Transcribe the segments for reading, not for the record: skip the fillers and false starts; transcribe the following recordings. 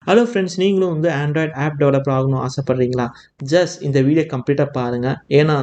Hello friends, நீங்களும் வந்து Android app developer ஆகணும் ஆசைப்பட்றீங்களா? ஜஸ்ட் இந்த வீடியோ கம்ப்ளீட்டாக பாருங்கள். ஏன்னா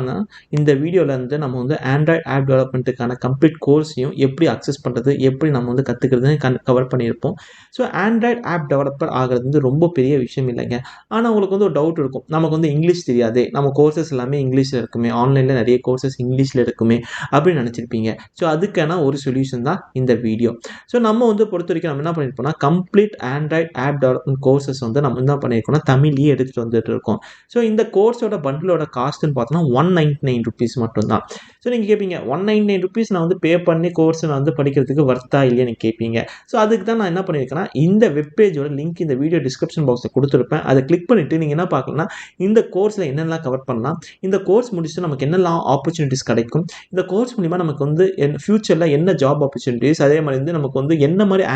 இந்த வீடியோவில் வந்து நம்ம வந்து ஆண்ட்ராய்ட் ஆப் டெவலப்மெண்ட்டுக்கான கம்ப்ளீட் கோர்ஸையும் எப்படி அக்சஸ் பண்ணுறது, எப்படி நம்ம வந்து கற்றுக்கிறதுன்னு கவர் பண்ணியிருப்போம். ஸோ ஆண்ட்ராய்ட் ஆப் டெவலப்பர் ஆகிறது வந்து ரொம்ப பெரிய விஷயம் இல்லைங்க. ஆனால் உங்களுக்கு வந்து ஒரு டவுட் இருக்கும், நமக்கு வந்து இங்கிலீஷ் தெரியாதே, நம்ம கோர்சஸ் எல்லாமே இங்கிலீஷில் இருக்குமே, ஆன்லைனில் நிறைய கோர்சஸ் இங்கிலீஷில் இருக்குமே அப்படின்னு நினச்சிருப்பீங்க. ஸோ அதுக்கான ஒரு சொல்யூஷன் தான் இந்த வீடியோ. ஸோ நம்ம வந்து பொறுத்த வரைக்கும் நம்ம என்ன பண்ணியிருப்போம்னா, complete Android app development courses வந்து நம்ம என்ன பண்ணியிருக்கோம்னா தமிழ்லேயே எடுத்துகிட்டு வந்துட்டு இருக்கோம். ஸோ இந்த கோர்ஸோட பண்டிலோட காஸ்ட்னு பார்த்தோன்னா ₹199 மட்டும்தான். ஸோ நீங்கள் கேட்பீங்க, ₹199 நான் வந்து பே பண்ணி கோர்ஸ் நான் வந்து படிக்கிறதுக்கு வர்த்தா இல்லையா நீங்கள் கேட்பீங்க. ஸோ அதுக்கு தான் நான் என்ன பண்ணியிருக்கேன்னா, இந்த வெப்பேஜோட லிங்க் இந்த வீடியோ டிஸ்கிரிப்ஷன் பாக்ஸில் கொடுத்துருப்பேன். அதை கிளிக் பண்ணிவிட்டு நீங்கள் என்ன பார்க்கலாம்னா, இந்த கோர்ஸில் என்னெல்லாம் கவர் பண்ணலாம், இந்த கோர்ஸ் முடிச்சுட்டு நமக்கு என்னெல்லாம் ஆப்பர்ச்சுனிட்டிஸ் கிடைக்கும், இந்த கோர்ஸ் மூலிமா நமக்கு வந்து ஃபியூச்சரில் என்ன ஜாப் ஆப்பர்ச்சுனிட்டிஸ், அதே மாதிரி வந்து நமக்கு வந்து என்ன மாதிரி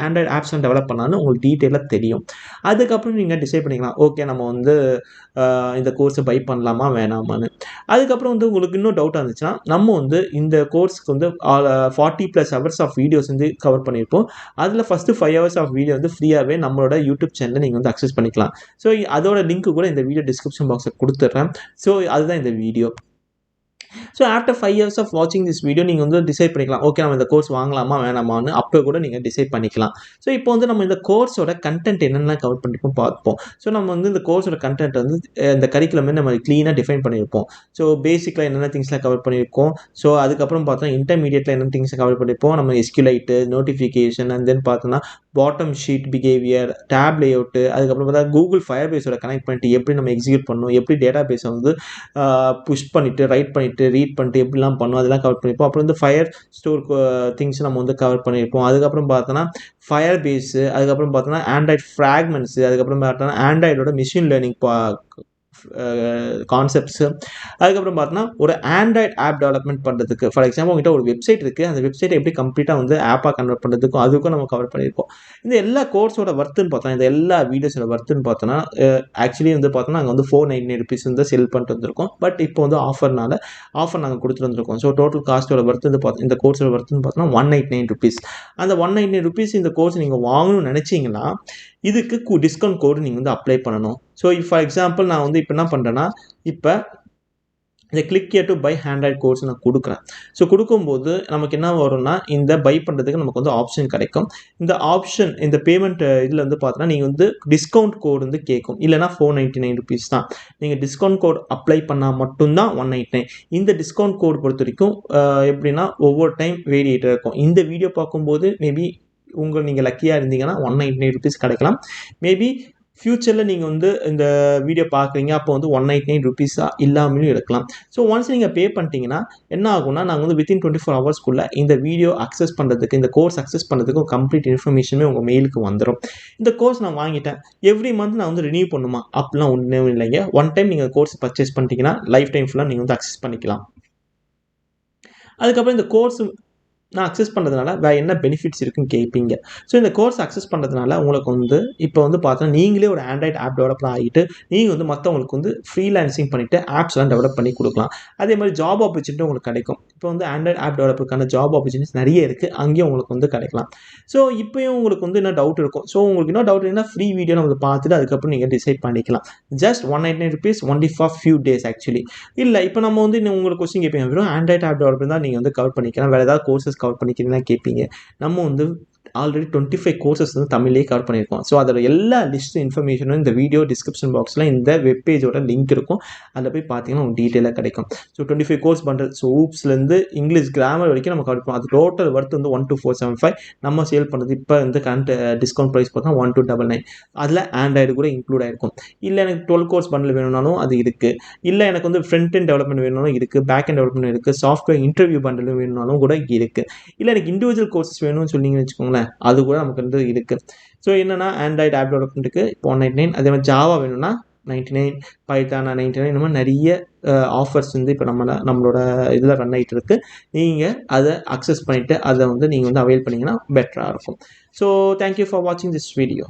ஆண்ட்ராய்ட் ஆப்ஸ்லாம் டெவலப் பண்ணலான்னு உங்களுக்கு டீட்டெயிலாக தெரியும். அதுக்கப்புறம் நீங்கள் டிசைட் பண்ணிக்கலாம், ஓகே நம்ம வந்து இந்த கோர்ஸை பை பண்ணலாமா வேணாமான்னு. அதுக்கப்புறம் வந்து உங்களுக்கு இன்னும் டவுட்டாக இருந்துச்சுன்னா, நம்ம வந்து இந்த கோர்ஸுக்கு வந்து 40+ ஹவர்ஸ் ஆஃப் வீடியோஸ் வந்து கவர் பண்ணியிருப்போம். அதில் ஃபஸ்ட்டு 5 ஹவர்ஸ் ஆஃப் வீடியோ வந்து ஃப்ரீயாகவே நம்மளோட யூடியூப் சேனலில் நீங்கள் வந்து அக்சஸ் பண்ணிக்கலாம். ஸோ அதோட லிங்க்கு கூட இந்த வீடியோ டிஸ்கிரிப்ஷன் பாக்ஸில் கொடுத்துட்றேன். ஸோ அதுதான் இந்த video. So after 5 years of வாட்சிங் திஸ் வீடியோ நீங்கள் வந்து டிசைட் பண்ணிக்கலாம், ஓகே நம்ம இந்த கோர்ஸ் வாங்கலாமா வேணாமான்னு அப்போ கூட நீங்கள் டிசைட் பண்ணிக்கலாம். ஸோ இப்போ வந்து நம்ம இந்த கோர்ஸோட கண்டென்ட் என்னென்ன கவர் பண்ணியிருப்போம் பார்ப்போம். ஸோ நம்ம வந்து இந்த கோர்ஸோட கண்டென்ட் வந்து இந்த கரிக்குலமே நம்ம க்ளீனாக டிஃபைன் பண்ணியிருப்போம். ஸோ பேசிக்கில் என்னென்ன திங்ஸ்லாம் கவர் பண்ணியிருக்கோம். ஸோ அதுக்கப்புறம் பார்த்தோன்னா இன்டர்மீடியட்டில் என்னென்ன திங்ஸ் கவர் பண்ணியிருப்போம். நம்ம எஸ்கியூலைட்டு, நோட்டிஃபிகேஷன் அண்ட் தென் பார்த்தோன்னா bottom sheet behavior, tab layout, அதுக்கப்புறம் பார்த்தா கூகுள் ஃபயர் பேஸோட கனெக்ட் பண்ணிட்டு எப்படி நம்ம எக்ஸிக்யூட் பண்ணணும், எப்படி டேட்டா பேஸை வந்து புஷ் பண்ணிவிட்டு ரைட் பண்ணிவிட்டு ரீட் பண்ணிட்டு எப்படிலாம் பண்ணும் அதெல்லாம் கவர் பண்ணியிருப்போம். அப்புறம் வந்து ஃபயர் ஸ்டோர் திங்ஸ் நம்ம வந்து கவர் பண்ணியிருப்போம். அதுக்கப்புறம் பார்த்தோன்னா ஃபயர் பேஸு, அதுக்கப்புறம் பார்த்தோன்னா ஆண்ட்ராய்ட் ஃப்ராக்மெண்ட்ஸு, அதுக்கப்புறம் பார்த்தோன்னா ஆண்ட்ராய்டோட மிஷின் லேர்னிங் கான்செப்ட்ஸு, அதுக்கப்புறம் பார்த்தோன்னா ஒரு ஆண்ட்ராய்ட் ஆப் டெவலப்மெண்ட் பண்ணுறதுக்கு ஃபார் எக்ஸாம்பிள் உங்கள்கிட்ட ஒரு வெப்சைட் இருக்குது, அந்த வெப்சைட்டை எப்படி கம்ப்ளீட்டாக வந்து ஆப்பாக கன்வெர்ட் பண்ணுறதுக்கும் அதுக்கும் நம்ம கவர் பண்ணியிருப்போம். இந்த எல்லா கோர்ஸோட வர்த்துன்னு பார்த்தோன்னா, இந்த எல்லா வீடியோஸோட வர்த்துன்னு பார்த்தோன்னா ஆக்சுவலி வந்து பார்த்தோன்னா நாங்கள் வந்து ₹499 வந்து செல் பண்ணிட்டு வந்திருக்கோம். பட் இப்போ வந்து ஆஃபர் நாங்கள் கொடுத்துட்டு வந்திருக்கோம். ஸோ டோட்டல் காஸ்ட்டோட வர்த்து வந்து இந்த கோர்ஸோட வர்த்துன்னு பார்த்தோன்னா ₹199. அந்த ₹199 இந்த கோர்ஸ் நீங்கள் வாங்கணும்னு நினச்சிங்கன்னா இதுக்கு டிஸ்கவுண்ட் கோடு நீங்கள் வந்து அப்ளை பண்ணணும். ஸோ ஃபார் எக்ஸாம்பிள் நான் வந்து இப்போ என்ன பண்ணுறேன்னா, இப்போ இந்த click here to buy Android course நான் கொடுக்குறேன். ஸோ கொடுக்கும்போது நமக்கு என்ன வரும்னா, இந்த பை பண்ணுறதுக்கு நமக்கு வந்து ஆப்ஷன் கிடைக்கும். இந்த ஆப்ஷன் இந்த பேமெண்ட் இதில் வந்து பார்த்தோன்னா நீங்கள் வந்து டிஸ்கவுண்ட் கோடு வந்து கேட்கும். இல்லைனா ₹499 தான். நீங்கள் டிஸ்கவுண்ட் கோட் அப்ளை பண்ணால் மட்டும்தான் $199. இந்த டிஸ்கவுண்ட் கோட் பொறுத்த வரைக்கும் எப்படின்னா ஒவ்வொரு டைம் வேரியேட் இருக்கும். இந்த வீடியோ பார்க்கும்போது மேபி நீங்கள் லக்கியாக இருந்தீங்கன்னா ₹199 கிடைக்கலாம். மேபி ஃப்யூச்சரில் நீங்கள் வந்து இந்த வீடியோ பார்க்குறீங்க, அப்போ வந்து ₹199 இல்லாமலும் இருக்கலாம். ஸோ ஒன்ஸ் நீங்கள் பே பண்ணிட்டீங்கன்னா என்ன ஆகும்னா, நாங்கள் வந்து வித்தின் 24 ஹவர்ஸ்க்குள்ளே இந்த வீடியோ அக்சஸ் பண்ணுறதுக்கு, இந்த கோர்ஸ் அக்சஸ் பண்ணுறதுக்கு கம்ப்ளீட் இன்ஃபர்மேஷனுமே உங்கள் மெயிலுக்கு வந்துடும். இந்த கோர்ஸ் நான் வாங்கிட்டேன், எவ்ரி மந்த் நான் வந்து ரினியூ பண்ணுமா அப்படிலாம் ஒன்றும் இல்லைங்க. ஒன் டைம் நீங்கள் கோர்ஸ் பர்ச்சேஸ் பண்ணிட்டீங்கன்னா லைஃப் டைம் ஃபுல்லாக நீங்கள் வந்து அக்சஸ் பண்ணிக்கலாம். அதுக்கப்புறம் இந்த கோர்ஸ் நான் அக்சஸ் பண்ணுறதுனால வேறு என்ன பெனிஃபிட்ஸ் இருக்குன்னு கேட்பீங்க. ஸோ இந்த கோர்ஸ் அக்சஸ் பண்ணுறதுனால உங்களுக்கு வந்து இப்போ வந்து பார்த்தோன்னா நீங்களே ஒரு ஆண்ட்ராய்ட் ஆப் டெவலப்பர் ஆகிட்டு நீங்கள் வந்து மற்றவங்களுக்கு வந்து ஃப்ரீலான்சிங் பண்ணிவிட்டு ஆப்ஸ்லாம் டெவலப் பண்ணி கொடுக்கலாம். அதே மாதிரி ஜாப் ஆப்பர்ச்சுனிட்டி உங்களுக்கு கிடைக்கும். இப்போ வந்து ஆண்ட்ராய்ட் ஆப் டெவலப்பருக்கான ஜாப் ஆப்பர்ச்சுனிட்டிஸ் நிறைய இருக்குது, அங்கேயும் உங்களுக்கு வந்து கிடைக்கலாம். ஸோ இப்போயும் உங்களுக்கு வந்து என்ன டவுட் இருக்கும். ஸோ உங்களுக்கு என்ன டவுட் இருந்தால் ஃப்ரீ வீடியோ நம்ம பார்த்துட்டு அதுக்கப்புறம் நீங்கள் டிசைட் பண்ணிக்கலாம். Just ₹199 only for few days actually. இல்லை இப்போ நம்ம வந்து உங்களுக்கு கொஸ்டின் கேட்பீங்க, வெறும் ஆண்ட்ராய்ட் ஆப் டெவலப்பர் தான் நீங்கள் வந்து கவர் பண்ணிக்கலாம், வேறு ஏதாவது கோர்சஸ் கவர் பண்ணிக்கிறீங்கன்னா கேட்பீங்க. நம்ம வந்து ஆல்ரெடி 25 கோர்சஸ் வந்து தமிழ்லேயே கவர் பண்ணியிருக்கோம். ஸோ அதோட எல்லா லிஸ்ட் இன்ஃபர்மேஷனும் இந்த வீடியோ டிஸ்கிரிப்ஷன் பாக்ஸில் இந்த வெப்பேஜோட லிங்க் இருக்கும். அதில் போய் பார்த்தீங்கன்னா உங்களுக்கு டீட்டெயிலாக கிடைக்கும். ஸோ 25 கோர்ஸ் பண்ணுறது, ஸோ ஊப்ஸ்லேருந்து இங்கிலீஷ் கிராமர் வரைக்கும் நம்ம கவர் பண்ணுவோம். அது டோட்டல் ஒர்த் வந்து 12475. நம்ம சேல் பண்ணுறது இப்போ வந்து கரண்ட் டிஸ்கவுண்ட் ப்ரைஸ் பார்த்தா 1299. அதில் ஆண்ட்ராய்டு கூட இன்க்ளூட் ஆகிருக்கும். இல்லை எனக்கு 12 கோர்ஸ் பண்டில் வேணும்னாலும் அது இருக்குது. இல்லை எனக்கு வந்து ஃப்ரண்ட் அண்ட் டெவலப்மெண்ட் வேணும்னாலும் இருக்குது, பேக் அண்ட் டெவலப்மெண்ட் இருக்குது, சாஃப்ட்வேர் இன்டர்வியூ பண்டில் வேணும்னாலும் கூட இருக்குது. இல்லை எனக்கு இண்டிவிஜுவல் கோர்சஸ் வேணும்னு சொன்னீங்கன்னு வச்சுக்கோங்களேன், அது கூட நமக்கு வந்து இருக்குது. ஸோ என்னென்னா ஆண்ட்ராய்டு ஆப் டெவலப்மெண்ட்டுக்கு இப்போ 199, அதே மாதிரி ஜாவா வேணும்னா 99, பைத்தானா 99, இந்த மாதிரி நிறைய ஆஃபர்ஸ் வந்து இப்போ நம்மளோட இதில் ரன் ஆகிட்டு இருக்குது. நீங்கள் அதை அக்சஸ் பண்ணிவிட்டு அதை வந்து நீங்கள் வந்து அவைல் பண்ணிங்கன்னா பெட்டராக இருக்கும். ஸோ தேங்க்யூ ஃபார் வாட்சிங் திஸ் வீடியோ.